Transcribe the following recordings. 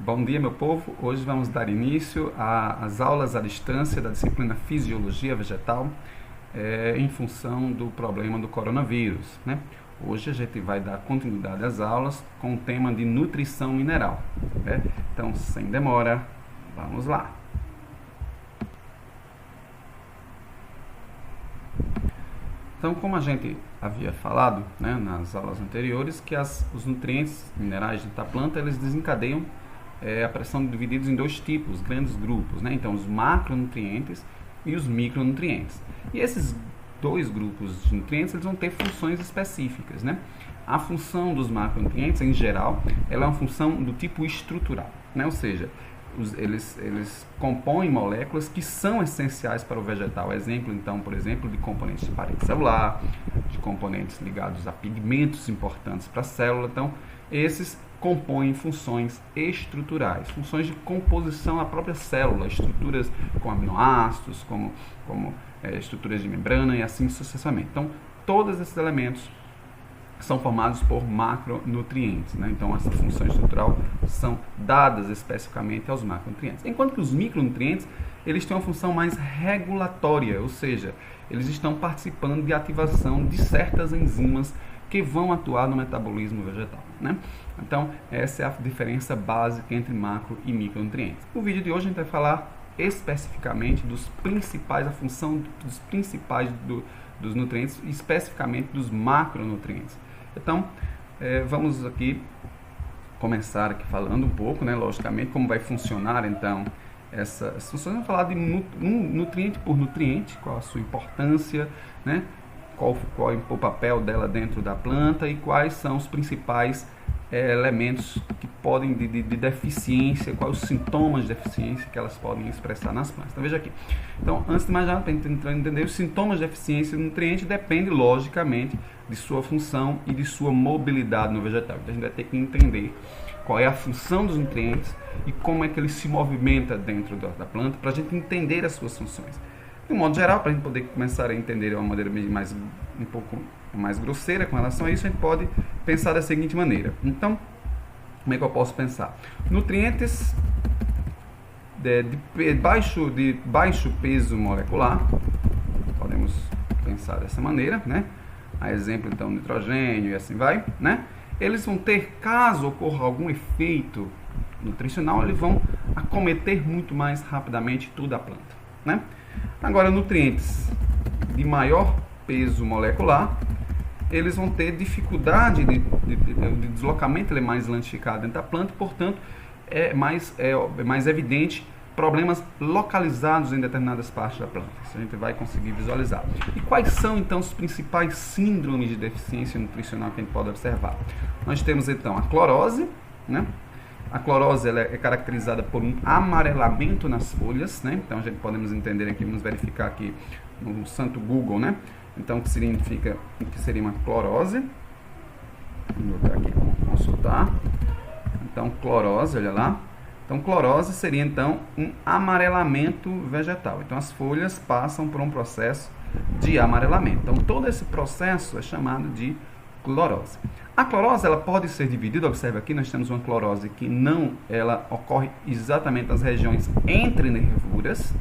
Bom dia, meu povo. Hoje vamos dar início às aulas à distância da disciplina Fisiologia Vegetal em função do problema do coronavírus, né? Hoje a gente vai dar continuidade às aulas com o tema de nutrição mineral, né? Então, sem demora, vamos lá. Então, como a gente havia falado, né, nas aulas anteriores, que os nutrientes minerais da planta, eles desencadeiam a pressão divididos em dois tipos, grandes grupos, né? Então, os macronutrientes e os micronutrientes. E esses dois grupos de nutrientes, eles vão ter funções específicas, né? A função dos macronutrientes, em geral, ela é uma função do tipo estrutural, né? Ou seja, eles compõem moléculas que são essenciais para o vegetal. Exemplo, então, por exemplo, de componentes de parede celular, de componentes ligados a pigmentos importantes para a célula. Então, esses compõem funções estruturais, funções de composição da própria célula, estruturas com aminoácidos, como estruturas de membrana e assim sucessivamente. Então, todos esses elementos são formados por macronutrientes, né? Então, essa função estrutural são dadas especificamente aos macronutrientes. Enquanto que os micronutrientes, eles têm uma função mais regulatória, ou seja, eles estão participando de ativação de certas enzimas que vão atuar no metabolismo vegetal, né? Então, essa é a diferença básica entre macro e micronutrientes. No vídeo de hoje a gente vai falar especificamente dos principais, a função dos principais dos nutrientes, especificamente dos macronutrientes. Então, vamos aqui começar aqui falando um pouco, né, logicamente, como vai funcionar então essas funções. Vamos falar de nutriente por nutriente, qual a sua importância, né, qual é o papel dela dentro da planta e quais são os principais elementos que podem de deficiência, quais os sintomas de deficiência que elas podem expressar nas plantas. Então veja aqui. Então, antes de mais nada, para entender, os sintomas de deficiência do nutriente dependem, logicamente, de sua função e de sua mobilidade no vegetal. Então a gente vai ter que entender qual é a função dos nutrientes e como é que ele se movimenta dentro da planta para a gente entender as suas funções. De um modo geral, para a gente poder começar a entender de uma maneira um pouco mais grosseira com relação a isso, a gente pode pensar da seguinte maneira. Então, como é que eu posso pensar? Nutrientes de baixo peso molecular, podemos pensar dessa maneira, né? A exemplo, então, nitrogênio e assim vai, né? Eles vão ter, caso ocorra algum efeito nutricional, eles vão acometer muito mais rapidamente toda a planta, né? Agora, nutrientes de maior peso molecular, eles vão ter dificuldade de deslocamento, ele é mais lentificado dentro da planta, portanto, é mais evidente problemas localizados em determinadas partes da planta. Isso a gente vai conseguir visualizar. E quais são, então, os principais síndromes de deficiência nutricional que a gente pode observar? Nós temos, então, a clorose, né? A clorose ela é caracterizada por um amarelamento nas folhas, né? Então, a gente podemos entender aqui, vamos verificar aqui no santo Google, né? Então, o que significa que seria uma clorose? Vou botar aqui, vamos consultar. Então, clorose, olha lá. Então, clorose seria, então, um amarelamento vegetal. Então, as folhas passam por um processo de amarelamento. Então, todo esse processo é chamado de clorose. A clorose, ela pode ser dividida, observe aqui, nós temos uma clorose que ela ocorre exatamente nas regiões entre nervuras,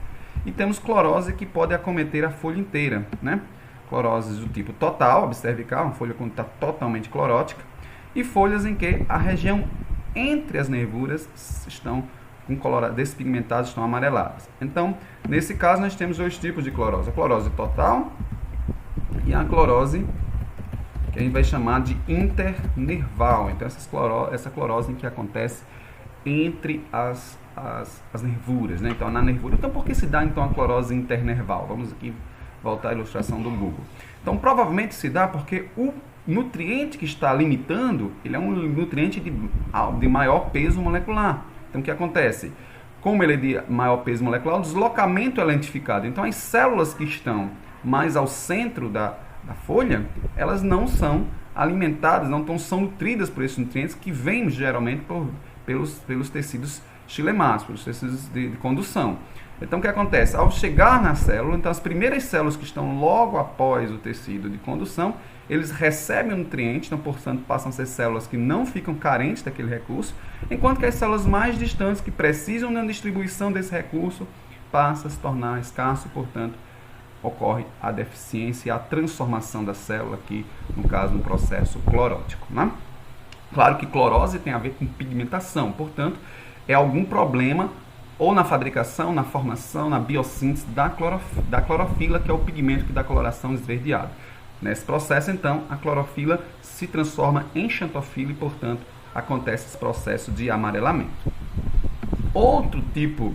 e temos clorose que pode acometer a folha inteira, né? Cloroses do tipo total, observe cá, uma folha quando está totalmente clorótica, e folhas em que a região entre as nervuras estão despigmentadas, estão amareladas. Então, nesse caso, nós temos dois tipos de clorose: a clorose total e a clorose que a gente vai chamar de internerval. Então, essa clorose em que acontece entre as nervuras, né? Então, na nervura. Então, por que se dá então a clorose internerval? Vamos aqui voltar à ilustração do Google. Então, provavelmente se dá porque o nutriente que está limitando, ele é um nutriente de maior peso molecular. Então, o que acontece? Como ele é de maior peso molecular, o deslocamento é lentificado. Então, as células que estão mais ao centro da folha, elas não são alimentadas, não são nutridas por esses nutrientes que vêm geralmente pelos tecidos xilemados, pelos tecidos de condução. Então, o que acontece? Ao chegar na célula, então as primeiras células que estão logo após o tecido de condução, eles recebem o nutriente, então, portanto, passam a ser células que não ficam carentes daquele recurso, enquanto que as células mais distantes, que precisam da distribuição desse recurso, passam a se tornar escasso, portanto, ocorre a deficiência e a transformação da célula, aqui, no caso, no processo clorótico. Né? Claro que clorose tem a ver com pigmentação, portanto, é algum problema ou na fabricação, na formação, na biossíntese da clorofila, que é o pigmento que dá coloração esverdeada. Nesse processo, então, a clorofila se transforma em xantofila e, portanto, acontece esse processo de amarelamento. Outro tipo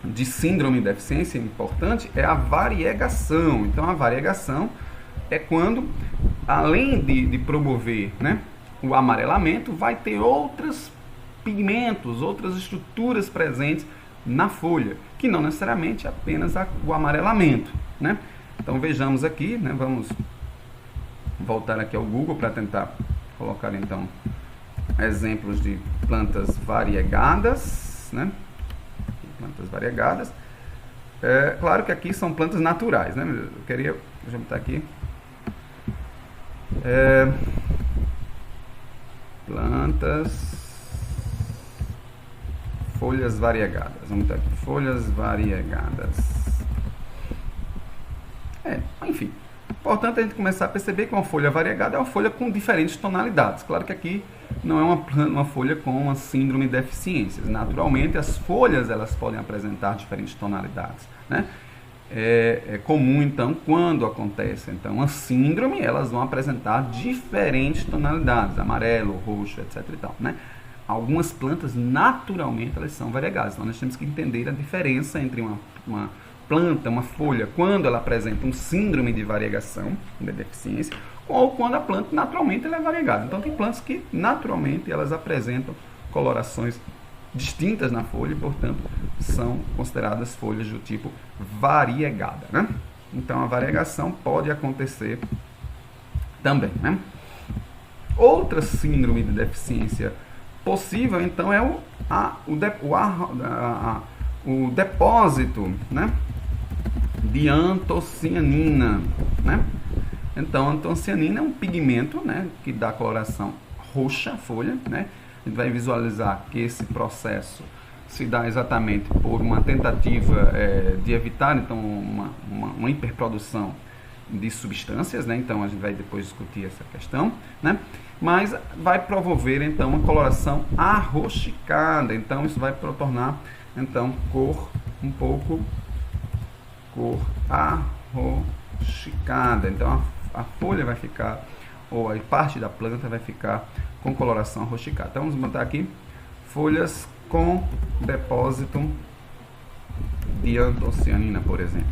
de síndrome de deficiência importante é a variegação. Então, a variegação é quando, além de promover, né, o amarelamento, vai ter outros pigmentos, outras estruturas presentes na folha, que não necessariamente apenas o amarelamento, né? Então vejamos aqui, né? Vamos voltar aqui ao Google para tentar colocar então exemplos de plantas variegadas, né? Plantas variegadas. Claro que aqui são plantas naturais, né? Deixa eu botar aqui. Plantas, folhas variegadas. Vamos botar aqui, folhas variegadas. Enfim, portanto, a gente começar a perceber que uma folha variegada é uma folha com diferentes tonalidades. Claro que aqui não é uma folha com uma síndrome de deficiências. Naturalmente, as folhas elas podem apresentar diferentes tonalidades, né? É comum, então, quando acontece então, uma síndrome, elas vão apresentar diferentes tonalidades, amarelo, roxo, etc. e tal, né? Algumas plantas, naturalmente, elas são variegadas. Então, nós temos que entender a diferença entre uma planta, uma folha, quando ela apresenta um síndrome de variegação, de deficiência, ou quando a planta naturalmente ela é variegada. Então tem plantas que naturalmente elas apresentam colorações distintas na folha e, portanto, são consideradas folhas do tipo variegada, né? Então a variegação pode acontecer também, né? Outra síndrome de deficiência possível, então, é o depósito, né, de antocianina, né? Então, a antocianina é um pigmento, né, que dá coloração roxa à folha, né? A gente vai visualizar que esse processo se dá exatamente por uma tentativa de evitar, então, uma hiperprodução de substâncias, né? Então, a gente vai depois discutir essa questão, né? Mas vai promover, então, uma coloração arroxicada. Então, isso vai tornar, então, cor arroxicada. Então a folha vai ficar, ou a parte da planta vai ficar com coloração arroxicada. Então vamos botar aqui folhas com depósito de antocianina, por exemplo.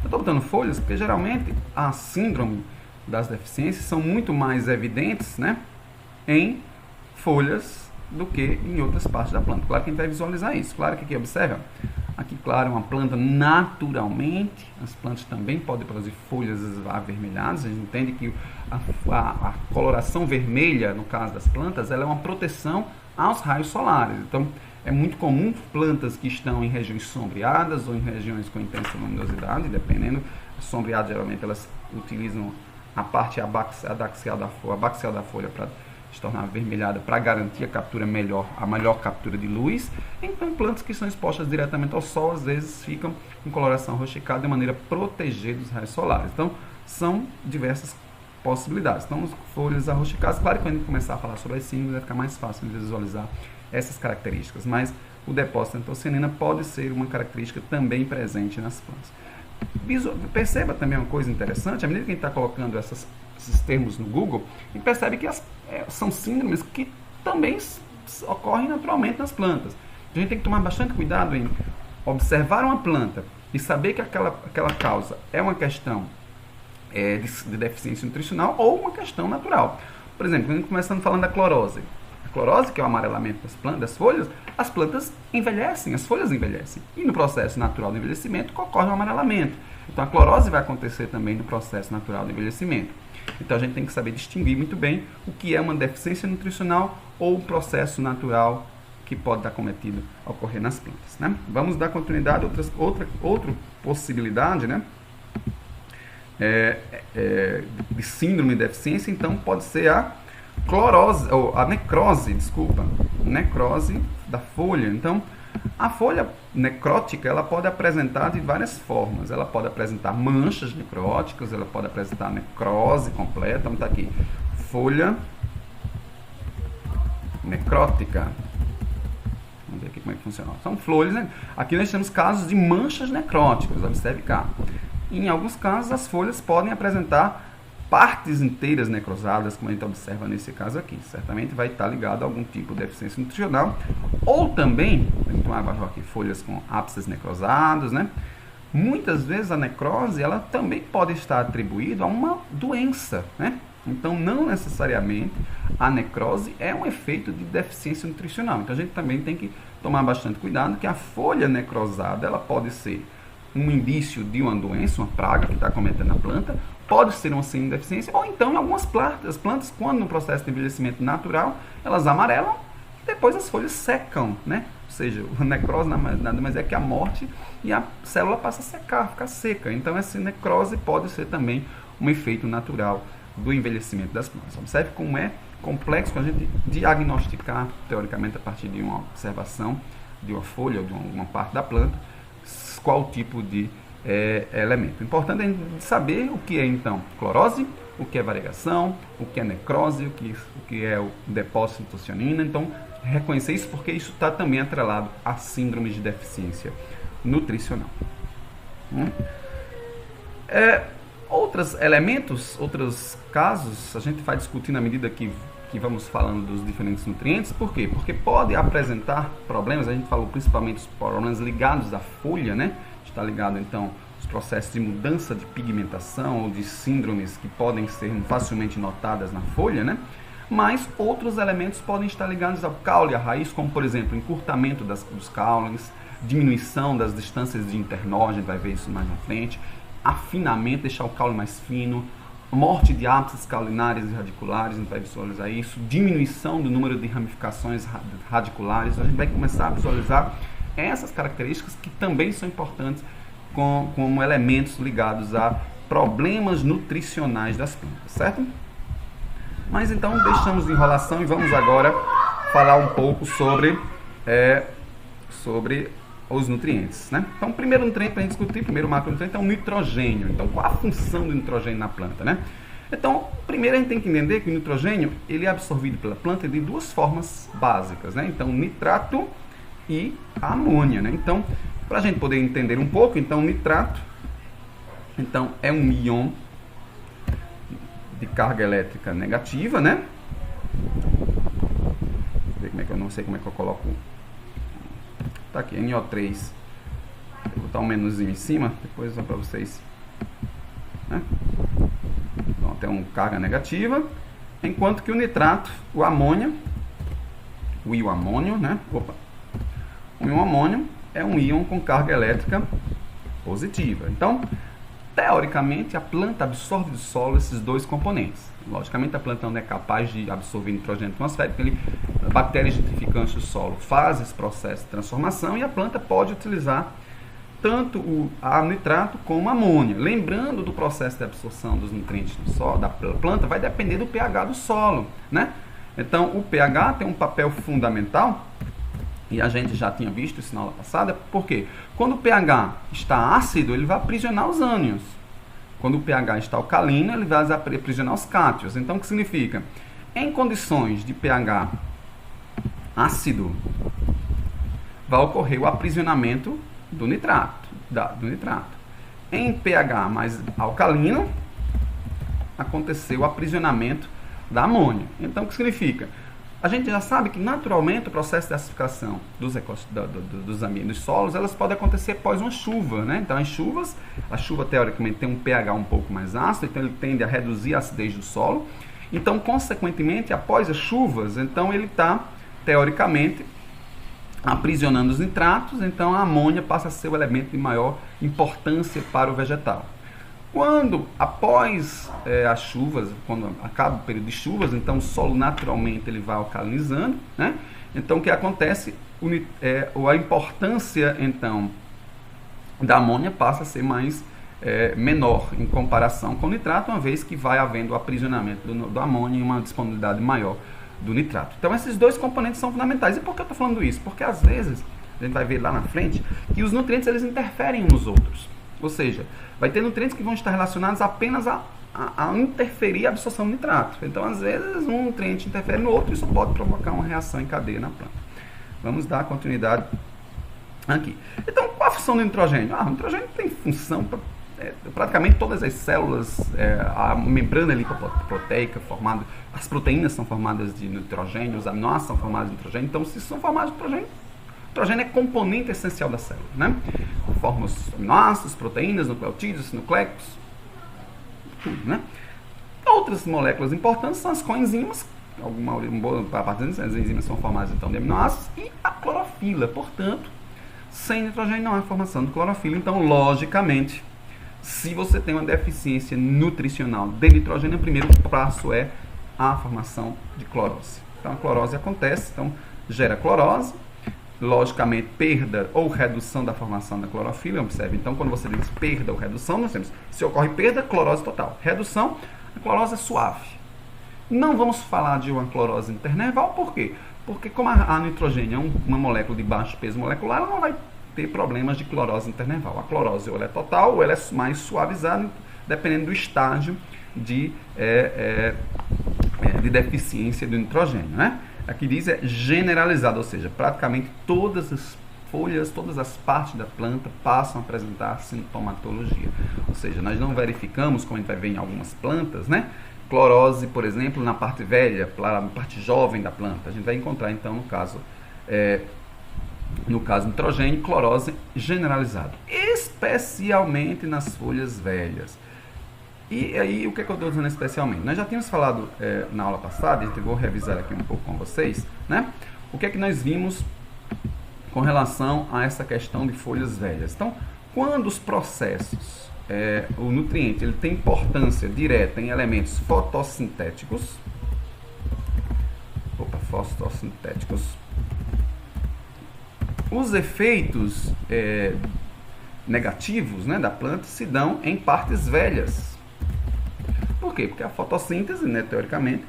Eu estou botando folhas porque geralmente a síndrome das deficiências são muito mais evidentes, né, em folhas do que em outras partes da planta. Claro que a gente vai visualizar isso. Claro que aqui, observa, aqui, claro, é uma planta naturalmente, as plantas também podem produzir folhas avermelhadas. A gente entende que a coloração vermelha, no caso das plantas, ela é uma proteção aos raios solares. Então, é muito comum plantas que estão em regiões sombreadas ou em regiões com intensa luminosidade, dependendo. Sombreadas, geralmente, elas utilizam a parte abaxial da folha para se tornar avermelhada, para garantir a melhor captura de luz. Então, plantas que são expostas diretamente ao sol, às vezes ficam com coloração arroxicada de maneira a proteger dos raios solares. Então, são diversas possibilidades. Então, folhas arroxicadas, claro que quando a gente começar a falar sobre as síndromes, vai ficar mais fácil de visualizar essas características, mas o depósito de antocianina pode ser uma característica também presente nas plantas. Perceba também uma coisa interessante, à medida que a gente está colocando esses termos no Google, a gente percebe que são síndromes que também ocorrem naturalmente nas plantas. A gente tem que tomar bastante cuidado em observar uma planta e saber que aquela causa é uma questão de deficiência nutricional ou uma questão natural. Por exemplo, quando a gente começando falando da clorose. A clorose, que é o amarelamento das folhas, as plantas envelhecem, as folhas envelhecem. E no processo natural do envelhecimento ocorre o amarelamento. Então a clorose vai acontecer também no processo natural do envelhecimento. Então a gente tem que saber distinguir muito bem o que é uma deficiência nutricional ou um processo natural que pode estar cometido a ocorrer nas plantas, né? Vamos dar continuidade a outra possibilidade, né? De síndrome de deficiência, então pode ser a necrose da folha. Então, a folha necrótica, ela pode apresentar de várias formas. Ela pode apresentar manchas necróticas, ela pode apresentar necrose completa. Vamos estar aqui, folha necrótica. Vamos ver aqui como é que funciona. São flores, né? Aqui nós temos casos de manchas necróticas, observe cá. Em alguns casos, as folhas podem apresentar partes inteiras necrosadas, como a gente observa nesse caso aqui. Certamente vai estar ligado a algum tipo de deficiência nutricional. Ou também, então abaixo aqui, folhas com ápices necrosados, né? Muitas vezes a necrose, ela também pode estar atribuída a uma doença, né? Então, não necessariamente a necrose é um efeito de deficiência nutricional. Então, a gente também tem que tomar bastante cuidado, que a folha necrosada, ela pode ser um indício de uma doença, uma praga que está acometendo a planta, pode ser uma deficiência, ou então em algumas plantas. As plantas, quando no processo de envelhecimento natural, elas amarelam e depois as folhas secam, né? Ou seja, a necrose nada mais é que a morte e a célula passa a secar, ficar seca. Então, essa necrose pode ser também um efeito natural do envelhecimento das plantas. Observe como é complexo a gente diagnosticar, teoricamente, a partir de uma observação de uma folha ou de uma parte da planta, qual tipo de elemento. O importante é saber o que é, então, clorose, o que é variegação, o que é necrose, o que é o depósito de antocionina. Então, reconhecer isso porque isso está também atrelado a síndromes de deficiência nutricional. Outros elementos, outros casos, a gente vai discutir na medida que vamos falando dos diferentes nutrientes. Por quê? Porque pode apresentar problemas, a gente falou principalmente os problemas ligados à folha, né? Está ligado, então, os processos de mudança de pigmentação ou de síndromes que podem ser facilmente notadas na folha, né? Mas outros elementos podem estar ligados ao caule, à raiz, como, por exemplo, encurtamento dos caules, diminuição das distâncias de internó, a gente vai ver isso mais na frente, afinamento, deixar o caule mais fino, morte de ápices caulinárias e radiculares, a gente vai visualizar isso, diminuição do número de ramificações radiculares, a gente vai começar a visualizar essas características que também são importantes como elementos ligados a problemas nutricionais das plantas, certo? Mas então deixamos de enrolação e vamos agora falar um pouco sobre os nutrientes, né? Então, o primeiro nutriente para a gente discutir, primeiro macronutriente é o nitrogênio. Então, qual a função do nitrogênio na planta, né? Então, primeiro a gente tem que entender que o nitrogênio, ele é absorvido pela planta de duas formas básicas, né? Então, nitrato e a amônia, né? Então, para a gente poder entender um pouco, então, o nitrato, então, é um íon de carga elétrica negativa, né? Deixa eu ver como é que eu não sei como é que eu coloco. Tá aqui, NO3. Vou botar um menuzinho em cima, depois só para vocês, né? Então, tem uma carga negativa, enquanto que o nitrato, o amônio, o íon amônio, né? O íon amônio é um íon com carga elétrica positiva. Então, teoricamente, a planta absorve do solo esses dois componentes. Logicamente, a planta não é capaz de absorver nitrogênio atmosférico, bactérias gentrificantes do solo fazem esse processo de transformação e a planta pode utilizar tanto o nitrato como a amônia. Lembrando do processo de absorção dos nutrientes do solo, da planta, vai depender do pH do solo, né? Então, o pH tem um papel fundamental, e a gente já tinha visto isso na aula passada, porque quando o pH está ácido, ele vai aprisionar os ânions. Quando o pH está alcalino, ele vai aprisionar os cátions. Então, o que significa? Em condições de pH ácido, vai ocorrer o aprisionamento do nitrato. Em pH mais alcalino, aconteceu o aprisionamento da amônia. Então, o que significa? A gente já sabe que, naturalmente, o processo de acidificação dos ambientes, dos solos, elas podem acontecer após uma chuva, né? Então, a chuva, teoricamente, tem um pH um pouco mais ácido, então ele tende a reduzir a acidez do solo. Então, consequentemente, após as chuvas, então ele está, teoricamente, aprisionando os nitratos, então a amônia passa a ser o elemento de maior importância para o vegetal. Quando, após as chuvas, quando acaba o período de chuvas, então o solo naturalmente ele vai alcalinizando, né? Então, o que acontece? A importância, então, da amônia passa a ser menor em comparação com o nitrato, uma vez que vai havendo o aprisionamento do amônia e uma disponibilidade maior do nitrato. Então, esses dois componentes são fundamentais. E por que eu estou falando isso? Porque, às vezes, a gente vai ver lá na frente, que os nutrientes eles interferem uns nos outros. Ou seja, vai ter nutrientes que vão estar relacionados apenas a interferir a absorção do nitrato. Então, às vezes, um nutriente interfere no outro e isso pode provocar uma reação em cadeia na planta. Vamos dar continuidade aqui. Então, qual a função do nitrogênio? O nitrogênio tem função para praticamente todas as células, a membrana lipoproteica formada, as proteínas são formadas de nitrogênio, os aminoácidos são formados de nitrogênio. Então, se são formados de nitrogênio, nitrogênio é componente essencial da célula, né? Forma os aminoácidos, proteínas, nucleotídeos, nucleicos, tudo, né? Outras moléculas importantes são as coenzimas, uma boa parte das enzimas são formadas então de aminoácidos, e a clorofila. Portanto, sem nitrogênio não há formação de clorofila. Então, logicamente, se você tem uma deficiência nutricional de nitrogênio, o primeiro passo é a formação de clorose. Então, a clorose acontece, então gera clorose, logicamente, perda ou redução da formação da clorofila. Observe, então, quando você diz perda ou redução, nós temos, se ocorre perda, clorose total. Redução, a clorose é suave. Não vamos falar de uma clorose internerval, por quê? Porque como a nitrogênio é uma molécula de baixo peso molecular, ela não vai ter problemas de clorose internerval. A clorose ou ela é total ou ela é mais suavizada, dependendo do estágio de deficiência do nitrogênio, né? Aqui diz generalizado, ou seja, praticamente todas as folhas, todas as partes da planta passam a apresentar sintomatologia. Ou seja, nós não verificamos, como a gente vai ver em algumas plantas, né? Clorose, por exemplo, na parte velha, na parte jovem da planta. A gente vai encontrar, então, no caso nitrogênio, clorose generalizado, especialmente nas folhas velhas. E aí, o que eu estou dizendo especialmente? Nós já tínhamos falado na aula passada, eu vou revisar aqui um pouco com vocês, né? O que é que nós vimos com relação a essa questão de folhas velhas. Então, quando os processos, o nutriente, ele tem importância direta em elementos fotossintéticos, os efeitos negativos, né, da planta se dão em partes velhas. Por quê? Porque a fotossíntese, né, teoricamente,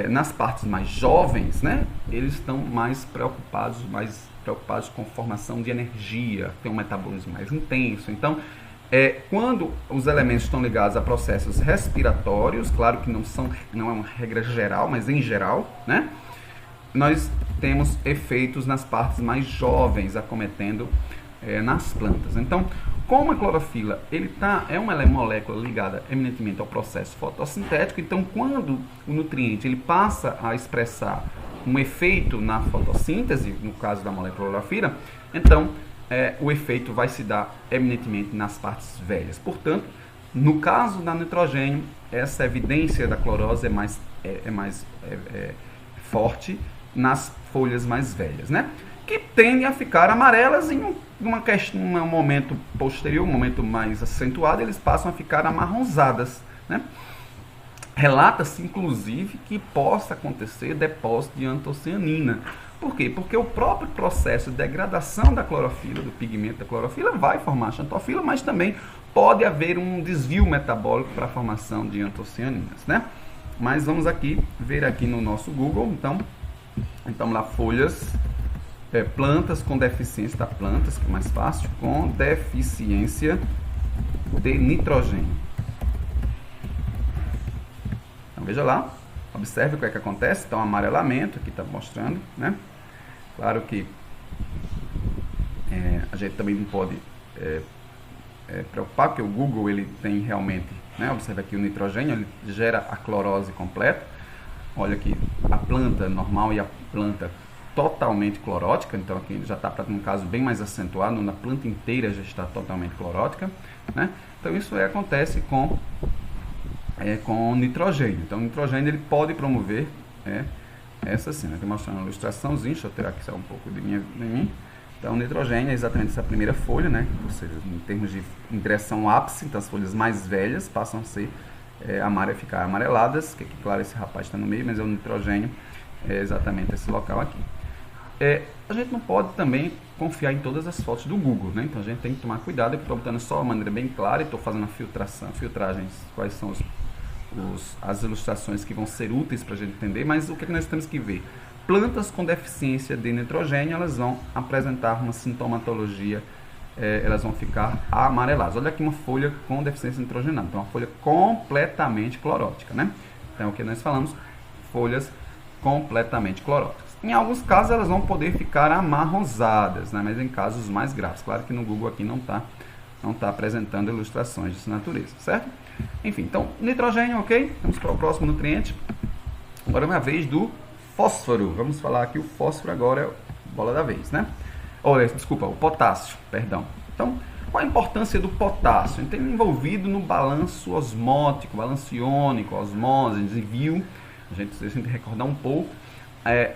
nas partes mais jovens, né, eles estão mais preocupados com formação de energia, tem um metabolismo mais intenso. Então, quando os elementos estão ligados a processos respiratórios, claro que não é uma regra geral, mas em geral, né, nós temos efeitos nas partes mais jovens acometendo nas plantas. Então, como a clorofila é uma molécula ligada eminentemente ao processo fotossintético, então quando o nutriente ele passa a expressar um efeito na fotossíntese, no caso da molécula clorofila, então o efeito vai se dar eminentemente nas partes velhas. Portanto, no caso da nitrogênio, essa evidência da clorose é mais forte nas folhas mais velhas, né? Que tendem a ficar amarelas em um momento posterior, um momento mais acentuado, eles passam a ficar amarronzadas, né? Relata-se, inclusive, que possa acontecer depósito de antocianina. Por quê? Porque o próprio processo de degradação da clorofila, do pigmento da clorofila, vai formar xantofila, mas também pode haver um desvio metabólico para a formação de antocianinas, né? Mas vamos ver aqui no nosso Google, então lá, folhas, plantas com deficiência da plantas, que é mais fácil, com deficiência de nitrogênio. Então veja lá, observe o que é que acontece. Então, amarelamento, aqui está mostrando, né? Claro que a gente também não pode preocupar, porque o Google ele tem realmente, né? Observe aqui o nitrogênio, ele gera a clorose completa. Olha aqui a planta normal e a planta totalmente clorótica, então aqui já está para um caso bem mais acentuado, na planta inteira já está totalmente clorótica, né? Então isso acontece com o nitrogênio. Então o nitrogênio ele pode promover essa cena. Estou mostrando uma ilustraçãozinha, deixa eu tirar aqui só um pouco de mim. Então o nitrogênio é exatamente essa primeira folha, né? Ou seja, em termos de em direção ao ápice, então as folhas mais velhas passam a ser ficar amareladas, que claro, esse rapaz está no meio, mas o nitrogênio é exatamente esse local aqui. A gente não pode também confiar em todas as fotos do Google, né? Então a gente tem que tomar cuidado. Eu estou botando só uma maneira bem clara e estou fazendo a filtragens, quais são as ilustrações que vão ser úteis para a gente entender, mas o que nós temos que ver? Plantas com deficiência de nitrogênio, elas vão apresentar uma sintomatologia, elas vão ficar amareladas. Olha aqui uma folha com deficiência de nitrogenada, então uma folha completamente clorótica, né? Então o que nós falamos? Folhas completamente cloróticas. Em alguns casos elas vão poder ficar amarronzadas, né? Mas em casos mais graves. Claro que no Google aqui não tá apresentando ilustrações dessa natureza, certo? Enfim, então, nitrogênio, ok? Vamos para o próximo nutriente. Agora é uma vez do fósforo. Vamos falar aqui o fósforo agora, é a bola da vez, né? Desculpa, o potássio, perdão. Então, qual a importância do potássio? Então, ele é envolvido no balanço osmótico, balanço iônico, osmose, desvio. A gente tem que recordar um pouco.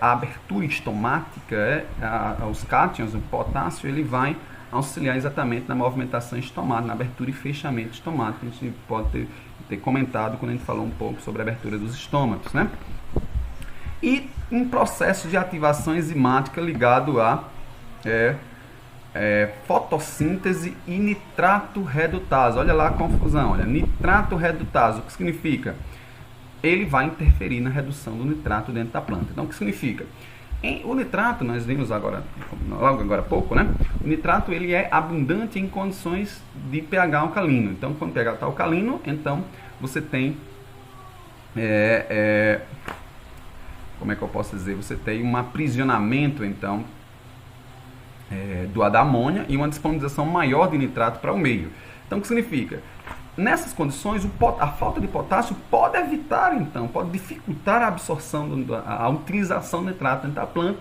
A abertura estomática, os cátions, o potássio, ele vai auxiliar exatamente na movimentação estomática, na abertura e fechamento estomático. A gente pode ter comentado quando a gente falou um pouco sobre a abertura dos estômagos, né? E um processo de ativação enzimática ligado a fotossíntese e nitrato redutase. Olha lá a confusão, olha, nitrato redutase, o que significa? Ele vai interferir na redução do nitrato dentro da planta. Então, o que significa? O nitrato, nós vimos logo agora há pouco, né? O nitrato ele é abundante em condições de pH alcalino. Então, quando o pH está alcalino, então você tem, como é que eu posso dizer? Você tem um aprisionamento, então, da amônia e uma disponibilização maior de nitrato para o meio. Então, o que significa? Nessas condições, a falta de potássio pode evitar, então, pode dificultar a absorção, a utilização do nitrato dentro da planta,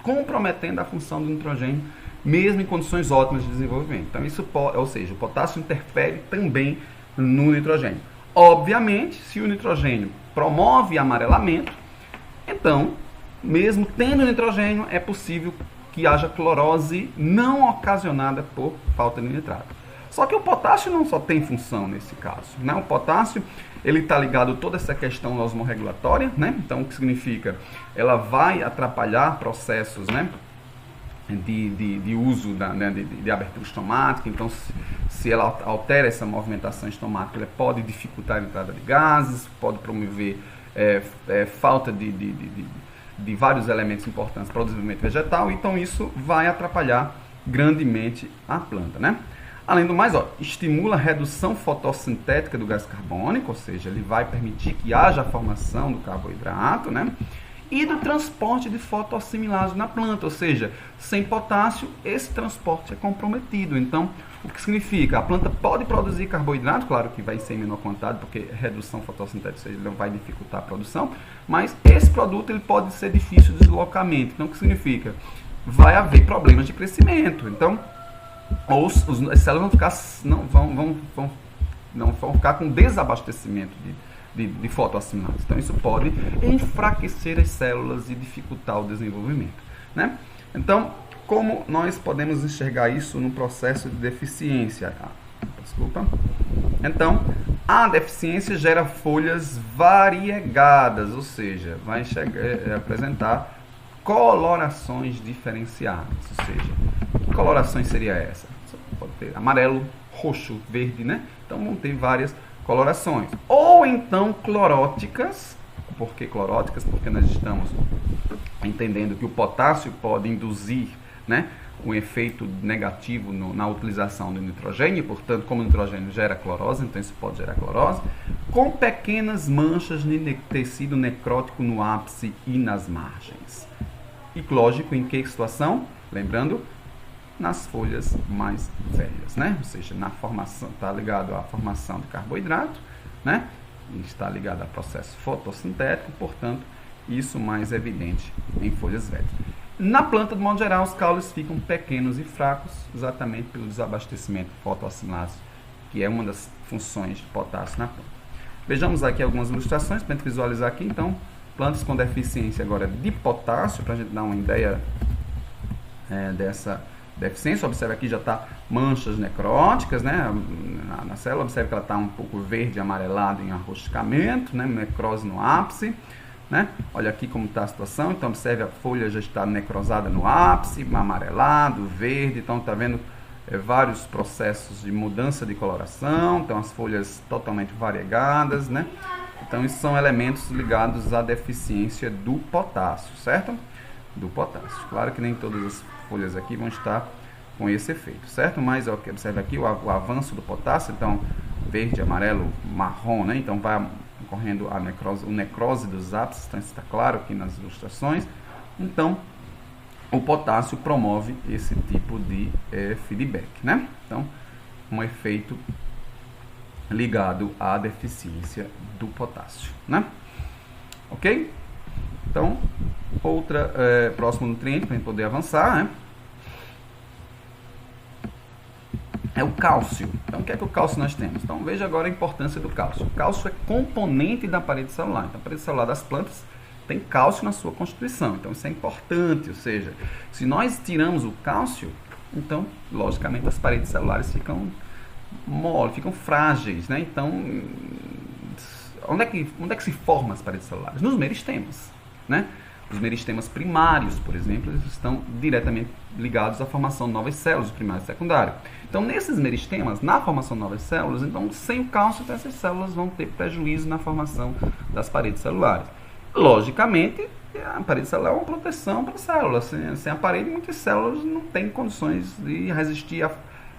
comprometendo a função do nitrogênio, mesmo em condições ótimas de desenvolvimento. Então, isso pode, ou seja, o potássio interfere também no nitrogênio. Obviamente, se o nitrogênio promove amarelamento, então, mesmo tendo nitrogênio, é possível que haja clorose não ocasionada por falta de nitrato. Só que o potássio não só tem função nesse caso, né? O potássio, ele está ligado a toda essa questão osmorregulatória, né? Então, o que significa? Ela vai atrapalhar processos, né? de uso de abertura estomática. Então, se ela altera essa movimentação estomática, ela pode dificultar a entrada de gases, pode promover falta de vários elementos importantes para o desenvolvimento vegetal. Então, isso vai atrapalhar grandemente a planta, né? Além do mais, estimula a redução fotossintética do gás carbônico, ou seja, ele vai permitir que haja a formação do carboidrato, né? E do transporte de fotoassimilados na planta, ou seja, sem potássio, esse transporte é comprometido. Então, o que significa? A planta pode produzir carboidrato, claro que vai ser em menor quantidade, porque redução fotossintética, ou seja, ele vai dificultar a produção, mas esse produto ele pode ser difícil de deslocamento. Então, o que significa? Vai haver problemas de crescimento. Então, as células não vão ficar com desabastecimento de fotoassimilados. Então, isso pode enfraquecer as células e dificultar o desenvolvimento, né? Então, como nós podemos enxergar isso no processo de deficiência? Então, a deficiência gera folhas variegadas, ou seja, vai apresentar colorações diferenciadas. Ou seja, que colorações seria essa? Pode ter amarelo, roxo, verde, né? Então, vão ter várias colorações. Ou então cloróticas. Por que cloróticas? Porque nós estamos entendendo que o potássio pode induzir, né, um efeito negativo na utilização do nitrogênio, portanto, como o nitrogênio gera clorose, então isso pode gerar clorose, com pequenas manchas de tecido necrótico no ápice e nas margens. E lógico, em que situação? Lembrando, nas folhas mais velhas, né? Ou seja, na formação, está ligado à formação de carboidrato, né? E está ligado ao processo fotossintético, portanto, isso mais evidente em folhas velhas. Na planta, de modo geral, os caules ficam pequenos e fracos, exatamente pelo desabastecimento de fotoassimilase, que é uma das funções de potássio na planta. Vejamos aqui algumas ilustrações para a gente visualizar aqui, então, plantas com deficiência agora de potássio, para a gente dar uma ideia dessa deficiência. Observe aqui, já está manchas necróticas, né? Na célula, observe que ela está um pouco verde, amarelada em arrosticamento, né? Necrose no ápice. né? Olha aqui como está a situação. Então observe, a folha já está necrosada no ápice, amarelado, verde. Então está vendo vários processos de mudança de coloração. Então as folhas totalmente variegadas, né? Então isso são elementos ligados à deficiência do potássio, certo? Do potássio. Claro que nem todas as folhas aqui vão estar com esse efeito, certo? Mas observe aqui o avanço do potássio. Então verde, amarelo, marrom, né? Então vai ocorrendo a necrose dos ápices, então isso está claro aqui nas ilustrações. Então o potássio promove esse tipo de feedback, né? Então um efeito ligado à deficiência do potássio, né? Ok? Então próximo nutriente para a gente poder avançar, né? É o cálcio. Então, o que é que o cálcio nós temos? Então, veja agora a importância do cálcio. O cálcio é componente da parede celular. Então, a parede celular das plantas tem cálcio na sua constituição. Então, isso é importante. Ou seja, se nós tiramos o cálcio, então, logicamente, as paredes celulares ficam mole, ficam frágeis, né? Então, onde é que se formam as paredes celulares? Nos meristemas, né? Os meristemas primários, por exemplo, eles estão diretamente ligados à formação de novas células, primário e secundário. Então, nesses meristemas, na formação de novas células, então, sem o cálcio, essas células vão ter prejuízo na formação das paredes celulares. Logicamente, a parede celular é uma proteção para as células. Sem a parede, muitas células não têm condições de resistir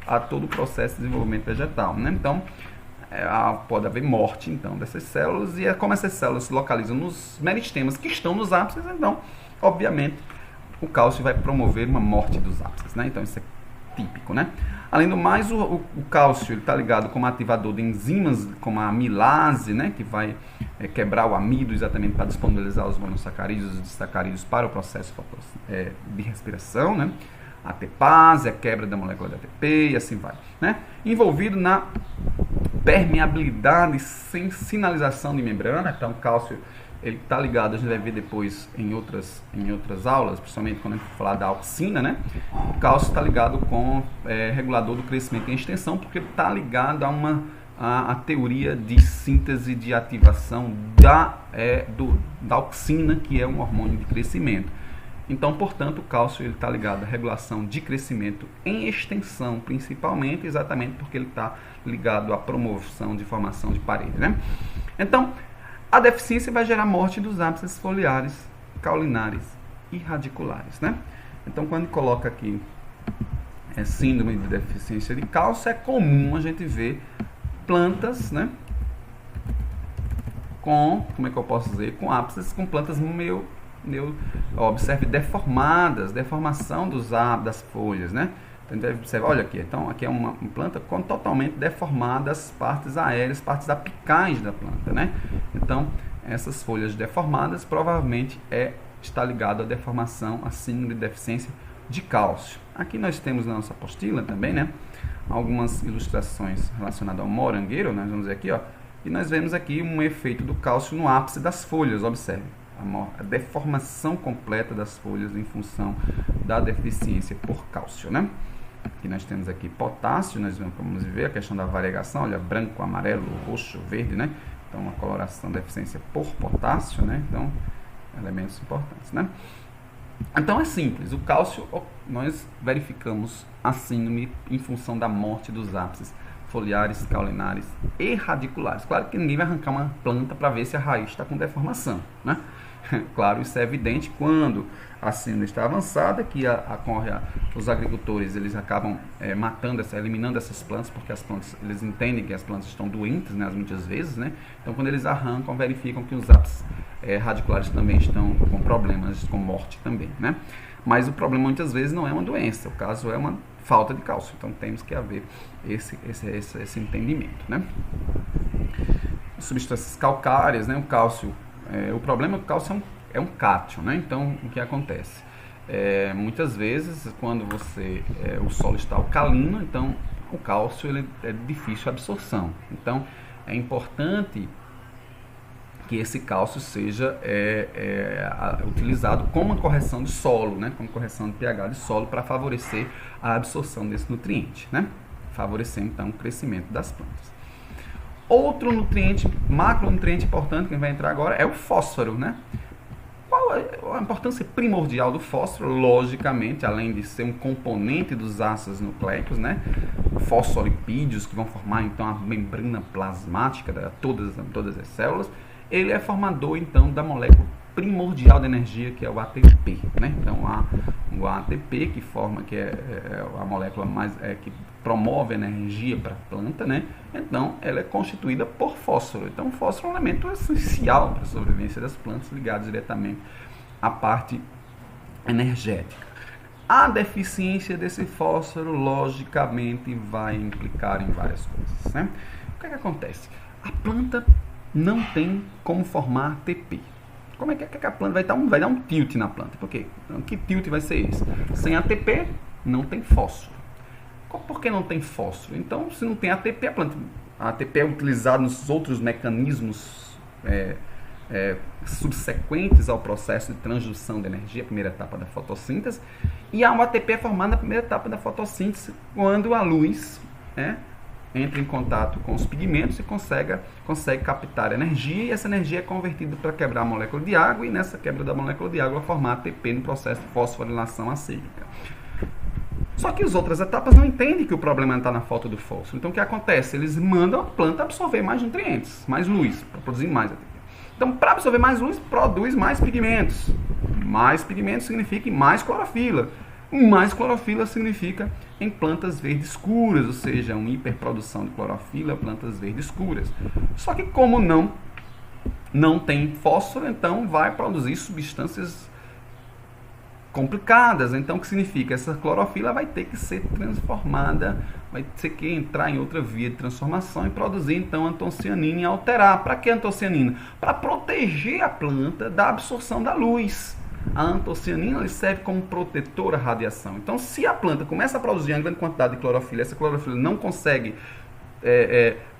a todo o processo de desenvolvimento vegetal, né? Então, pode haver morte então dessas células, e como essas células se localizam nos meristemas que estão nos ápices, então obviamente o cálcio vai promover uma morte dos ápices, né? Então isso é típico, né? Além do mais, o cálcio está ligado como ativador de enzimas como a amilase, né? Que vai quebrar o amido exatamente para disponibilizar os monossacarídeos e disacarídeos para o processo de respiração, né? A ATPase, a quebra da molécula de ATP e assim vai, né? Envolvido na permeabilidade sem sinalização de membrana. Então o cálcio ele está ligado, a gente vai ver depois em outras aulas, principalmente quando a gente for falar da auxina, né? O cálcio está ligado com regulador do crescimento em extensão, porque ele está ligado a teoria de síntese de ativação da auxina, que é um hormônio de crescimento. Então, portanto, o cálcio está ligado à regulação de crescimento em extensão, principalmente, exatamente porque ele está ligado à promoção de formação de parede, né? Então, a deficiência vai gerar morte dos ápices foliares, caulinares e radiculares, né? Então, quando coloca aqui síndrome de deficiência de cálcio, é comum a gente ver plantas, né? Como é que eu posso dizer? Com ápices, com plantas observe deformação das folhas, né? Então, deve observar, olha aqui, então aqui é uma planta com totalmente deformadas partes aéreas, partes apicais da planta, né? Então, essas folhas deformadas provavelmente está ligado à deformação, à síndrome de deficiência de cálcio. Aqui nós temos na nossa apostila também, né? Algumas ilustrações relacionadas ao morangueiro, nós vamos ver aqui, ó, e nós vemos aqui um efeito do cálcio no ápice das folhas, observe. A deformação completa das folhas em função da deficiência por cálcio, né? Aqui nós temos aqui potássio, nós vamos ver a questão da variegação, olha, branco, amarelo, roxo, verde, né? Então, uma coloração de deficiência por potássio, né? Então, elementos importantes, né? Então, é simples, o cálcio, nós verificamos a síndrome em função da morte dos ápices foliares, caulinares e radiculares. Claro que ninguém vai arrancar uma planta para ver se a raiz está com deformação, né? Claro, isso é evidente quando a síndrome está avançada, que os agricultores eles acabam eliminando essas plantas, porque as plantas, eles entendem que as plantas estão doentes, né, muitas vezes, né? Então, quando eles arrancam, verificam que os ápices radiculares também estão com problemas, com morte também, né? Mas o problema muitas vezes não é uma doença, o caso é uma falta de cálcio. Então, temos que haver esse entendimento, né? Substâncias calcárias, né? O cálcio, o problema é que o cálcio é um cátion, né? Então, o que acontece? Muitas vezes, quando o solo está alcalino, então o cálcio ele é de difícil absorção. Então, é importante que esse cálcio seja utilizado como uma correção de solo, né? Como correção de pH de solo para favorecer a absorção desse nutriente, né? Favorecer, então, o crescimento das plantas. Outro nutriente, macronutriente importante que vai entrar agora é o fósforo, né? Qual a importância primordial do fósforo? Logicamente, além de ser um componente dos ácidos nucleicos, né? Fosfolipídios que vão formar então a membrana plasmática de todas as células, ele é formador então da molécula primordial de energia, que é o ATP, né? Então o ATP que forma, que é a molécula que promove energia para a planta, né? Então ela é constituída por fósforo. Então o fósforo é um elemento essencial para a sobrevivência das plantas, ligado diretamente à parte energética. A deficiência desse fósforo, logicamente, vai implicar em várias coisas, né? O que acontece? A planta não tem como formar ATP. Como é que a planta vai dar um tilt na planta? Por quê? Então, que tilt vai ser esse? Sem ATP, não tem fósforo. Por que não tem fósforo? Então, se não tem ATP, a ATP é utilizada nos outros mecanismos subsequentes ao processo de transdução de energia, a primeira etapa da fotossíntese, e a ATP é formada na primeira etapa da fotossíntese, quando a luz entra em contato com os pigmentos e consegue captar energia, e essa energia é convertida para quebrar a molécula de água, e nessa quebra da molécula de água formar ATP no processo de fosforilação acíclica. Só que as outras etapas não entendem que o problema está na falta do fósforo. Então o que acontece? Eles mandam a planta absorver mais nutrientes, mais luz, para produzir mais ATP. Então, para absorver mais luz, produz mais pigmentos. Mais pigmentos significa mais clorofila. Mais clorofila significa em plantas verdes escuras, ou seja, uma hiperprodução de clorofila, plantas verdes escuras. Só que como não tem fósforo, então vai produzir substâncias complicadas. Então, o que significa? Essa clorofila vai ter que ser transformada, vai ter que entrar em outra via de transformação e produzir, então, antocianina e alterar. Para que antocianina? Para proteger a planta da absorção da luz. A antocianina serve como protetora à radiação. Então, se a planta começa a produzir uma grande quantidade de clorofila, essa clorofila não consegue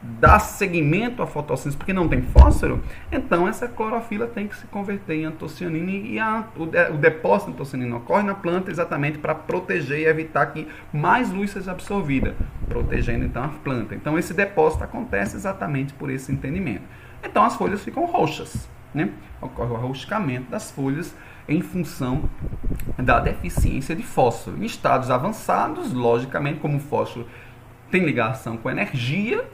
dar seguimento à fotossíntese porque não tem fósforo, então essa clorofila tem que se converter em antocianina, e o depósito de antocianina ocorre na planta exatamente para proteger e evitar que mais luz seja absorvida, protegendo então a planta. Então esse depósito acontece exatamente por esse entendimento. Então as folhas ficam roxas, né? Ocorre o arroscamento das folhas em função da deficiência de fósforo. Em estados avançados, logicamente, como o fósforo tem ligação com energia,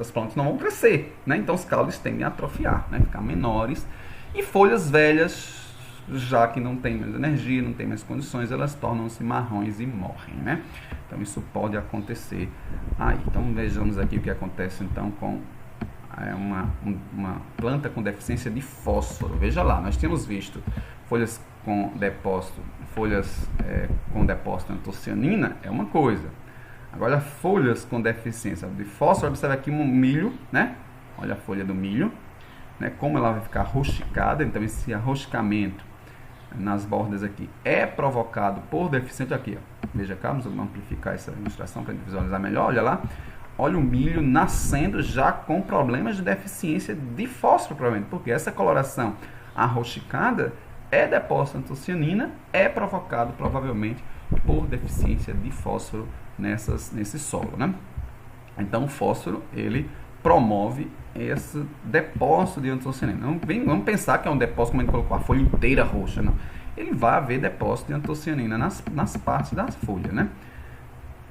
as plantas não vão crescer, né? Então os caules tendem a atrofiar, né? Ficar menores, e folhas velhas, já que não tem mais energia, não tem mais condições, elas tornam-se marrons e morrem, né? Então isso pode acontecer aí. Então vejamos aqui o que acontece então com uma planta com deficiência de fósforo. Veja lá, nós tínhamos visto folhas com depósito de antocianina, é uma coisa. Agora, folhas com deficiência de fósforo, observe aqui um milho, né? Olha a folha do milho, né? Como ela vai ficar rosticada. Então, esse arroscamento nas bordas aqui é provocado por deficiência. Aqui, ó. Veja cá, vamos amplificar essa ilustração para a gente visualizar melhor. Olha lá, olha o milho nascendo já com problemas de deficiência de fósforo, provavelmente, porque essa coloração arrosticada é depósito de antocianina, é provocado provavelmente por deficiência de fósforo nesse solo, né? Então o fósforo, ele promove esse depósito de antocianina. Não vamos pensar que é um depósito como a gente colocou a folha inteira roxa, não. Ele vai haver depósito de antocianina nas partes da folha, né?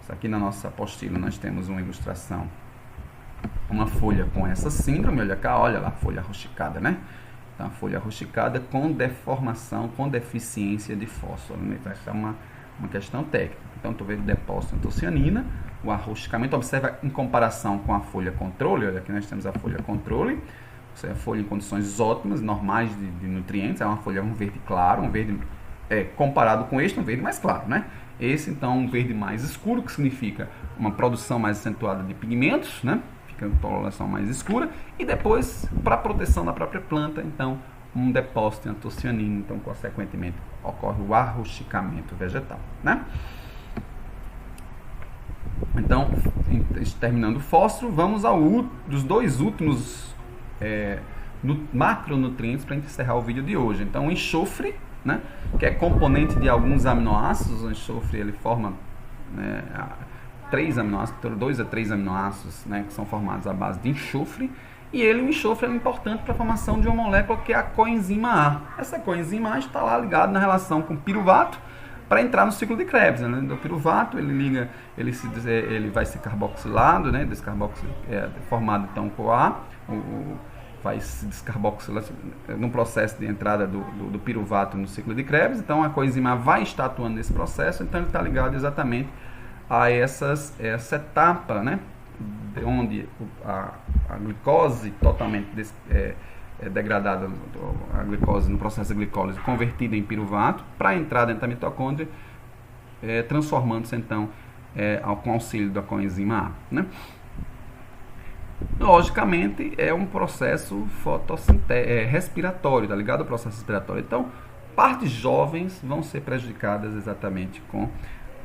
Isso aqui na nossa apostila nós temos uma ilustração, uma folha com essa síndrome. Olha cá, olha lá, folha rosticada, né? Então a folha rosticada com deformação, com deficiência de fósforo, né? Essa é uma questão técnica. Então, estou vendo o depósito de antocianina, o arrosticamento. Observa em comparação com a folha controle. Olha, aqui nós temos a folha controle, a folha em condições ótimas, normais de nutrientes. É uma folha, um verde claro, um verde comparado com este, um verde mais claro, né? Esse, então, um verde mais escuro, que significa uma produção mais acentuada de pigmentos, né? Fica uma coloração mais escura. E depois, para a proteção da própria planta, então, um depósito de antocianina. Então, consequentemente, ocorre o arrosticamento vegetal, né? Então, terminando o fósforo, vamos dos dois últimos macronutrientes para encerrar o vídeo de hoje. Então, o enxofre, né, que é componente de alguns aminoácidos. O enxofre ele forma 3 aminoácidos, 2 a 3 aminoácidos, né, que são formados à base de enxofre, e o enxofre é importante para a formação de uma molécula que é a coenzima A. Essa coenzima A está lá ligada na relação com o piruvato para entrar no ciclo de Krebs. Né? Do piruvato ele vai ser carboxilado, né, formado então com A, vai se descarboxilar no processo de entrada do piruvato no ciclo de Krebs. Então a coenzima A vai estar atuando nesse processo, então ele está ligado exatamente a essa etapa, né, onde a glicose totalmente degradada, a glicose no processo de glicólise convertida em piruvato para entrar dentro da mitocôndria, transformando-se então com auxílio da coenzima A, né? Logicamente é um processo respiratório, tá ligado ao processo respiratório. Então, partes jovens vão ser prejudicadas exatamente com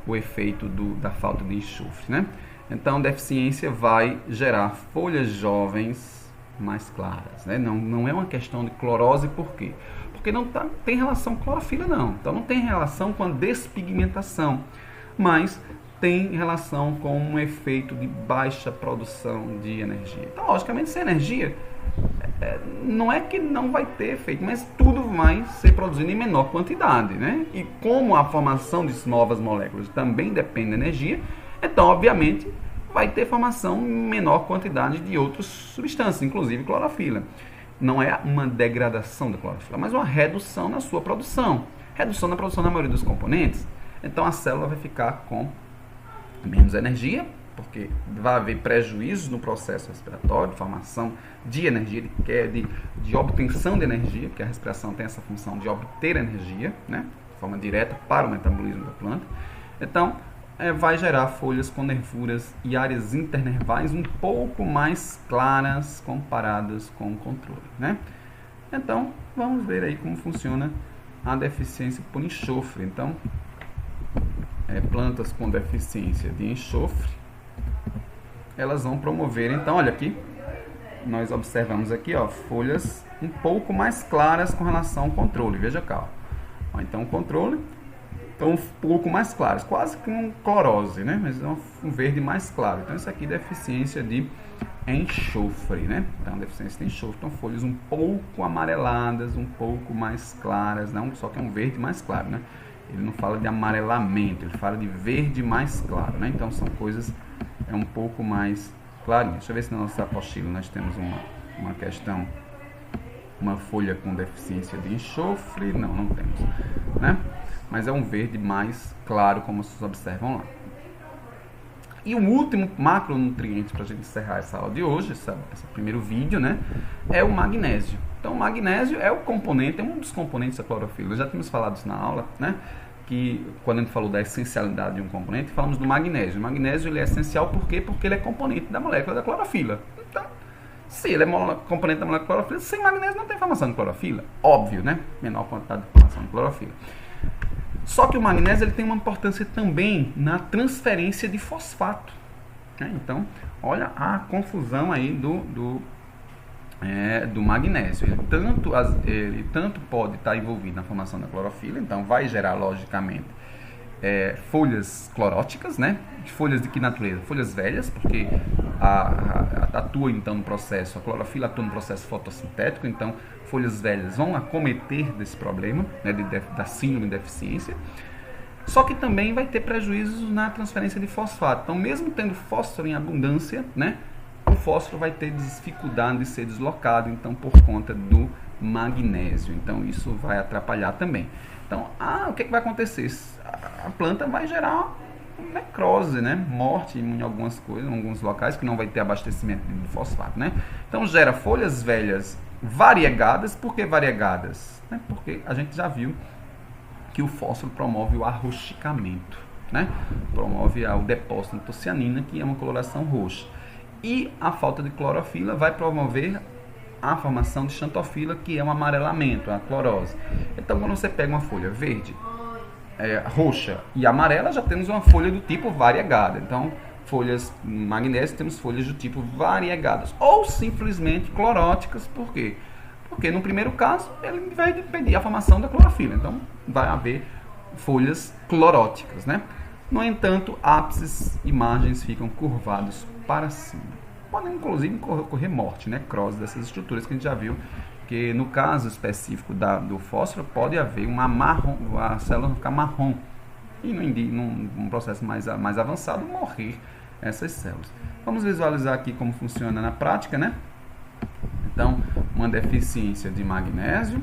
o efeito da falta de enxofre, né? Então, deficiência vai gerar folhas jovens mais claras, né? Não é uma questão de clorose, por quê? Porque não tem relação com clorofila, não. Então, não tem relação com a despigmentação, mas tem relação com um efeito de baixa produção de energia. Então, logicamente, sem energia, não é que não vai ter efeito, mas tudo vai ser produzido em menor quantidade, né? E como a formação de novas moléculas também depende da energia, então, obviamente, vai ter formação em menor quantidade de outras substâncias, inclusive clorofila. Não é uma degradação da clorofila, mas uma redução na sua produção. Redução na produção da maioria dos componentes. Então, a célula vai ficar com menos energia, porque vai haver prejuízos no processo respiratório, de formação de energia, de obtenção de energia, porque a respiração tem essa função de obter energia, né, de forma direta para o metabolismo da planta. Então, vai gerar folhas com nervuras e áreas internervais um pouco mais claras comparadas com o controle, né? Então, vamos ver aí como funciona a deficiência por enxofre. Então, plantas com deficiência de enxofre, elas vão promover, então, olha aqui, nós observamos aqui, ó, folhas um pouco mais claras com relação ao controle, veja cá, ó, então o controle, então um pouco mais claras, quase que um clorose, né, mas é um verde mais claro, então isso aqui é deficiência de enxofre, né, então deficiência de enxofre, então folhas um pouco amareladas, um pouco mais claras, não, só que é um verde mais claro, né. Ele não fala de amarelamento, ele fala de verde mais claro, né? Então são coisas um pouco mais clarinhas. Deixa eu ver se na nossa apostila nós temos uma questão, uma folha com deficiência de enxofre. Não temos, né? Mas é um verde mais claro, como vocês observam lá. E o último macronutriente para a gente encerrar essa aula de hoje, esse primeiro vídeo, né? É o magnésio. Então, o magnésio é um dos componentes da clorofila. Já tínhamos falado isso na aula, né? Que quando a gente falou da essencialidade de um componente, falamos do magnésio. O magnésio ele é essencial por quê? Porque ele é componente da molécula da clorofila. Então, se ele é componente da molécula da clorofila, sem magnésio não tem formação de clorofila. Óbvio, né? Menor quantidade de formação de clorofila. Só que o magnésio ele tem uma importância também na transferência de fosfato, né? Então, olha a confusão aí do magnésio. Ele tanto pode estar envolvido na formação da clorofila, então vai gerar, logicamente, folhas cloróticas, né? Folhas de que natureza? Folhas velhas, porque atua então no processo, a clorofila atua no processo fotossintético, então folhas velhas vão acometer desse problema, né, da síndrome de deficiência. Só que também vai ter prejuízos na transferência de fosfato. Então, mesmo tendo fósforo em abundância, né, o fósforo vai ter dificuldade de ser deslocado, então, por conta do magnésio. Então, isso vai atrapalhar também. Então, o que vai acontecer? A planta vai gerar necrose, né? Morte em algumas coisas, em alguns locais que não vai ter abastecimento de fosfato, né? Então, gera folhas velhas variegadas. Por que variegadas? Porque a gente já viu que o fósforo promove o arroxicamento, né? Promove o depósito de antocianina, que é uma coloração roxa. E a falta de clorofila vai promover a formação de xantofila, que é um amarelamento, a clorose. Então, quando você pega uma folha verde, roxa e amarela, já temos uma folha do tipo variegada. Então, folhas magnésio, temos folhas do tipo variegadas. Ou simplesmente cloróticas, por quê? Porque no primeiro caso, ele vai impedir a formação da clorofila. Então, vai haver folhas cloróticas, né? No entanto, ápices e margens ficam curvados para cima. Podem, inclusive, ocorrer morte, necrose dessas estruturas que a gente já viu, que no caso específico do fósforo, pode haver a célula ficar marrom, e num processo mais avançado, morrer essas células. Vamos visualizar aqui como funciona na prática, né? Então, uma deficiência de magnésio.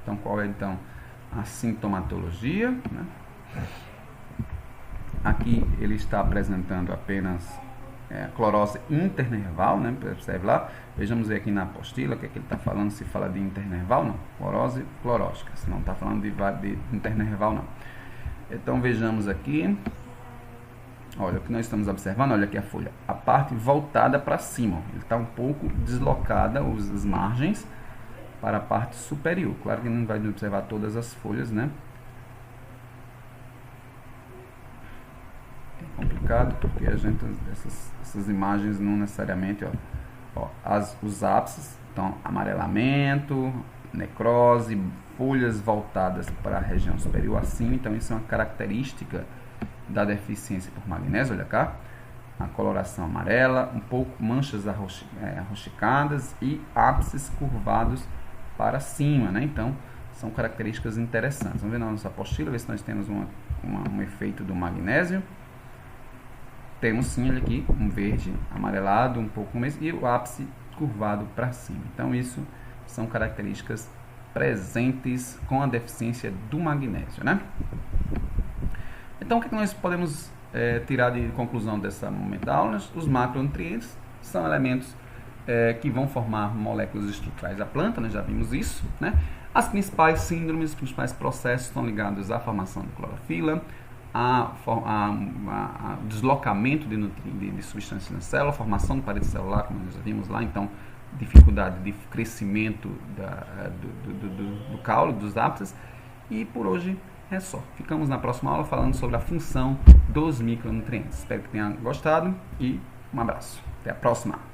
Então, qual é então a sintomatologia, né? Aqui ele está apresentando apenas clorose internerval, né? Observe lá, vejamos aqui na apostila o que é que ele está falando, se fala de internerval, não, clorose clorótica, se não está falando de internerval, não. Então vejamos aqui, olha o que nós estamos observando, olha aqui a folha, a parte voltada para cima, ele está um pouco deslocada, as margens, para a parte superior. Claro que não vai observar todas as folhas, né? É complicado porque a gente essas imagens não necessariamente, os ápices, então amarelamento, necrose, folhas voltadas para a região superior acima, então isso é uma característica da deficiência por magnésio, olha cá, a coloração amarela, um pouco manchas arroxicadas e ápices curvados para cima, né? Então, são características interessantes. Vamos ver na nossa apostila, ver se nós temos um efeito do magnésio. Temos sim ele aqui, um verde amarelado, um pouco mais, e o ápice curvado para cima. Então, isso são características presentes com a deficiência do magnésio, né? Então, o que nós podemos tirar de conclusão dessa momento da aula? Os macronutrientes são elementos que vão formar moléculas estruturais da planta, nós já vimos isso, né? As principais síndromes, os principais processos estão ligados à formação de clorofila, a deslocamento de substâncias na célula, formação de parede celular, como nós já vimos lá, então dificuldade de crescimento do caule, dos ápices, e por hoje é só. Ficamos na próxima aula falando sobre a função dos micronutrientes. Espero que tenham gostado e um abraço. Até a próxima!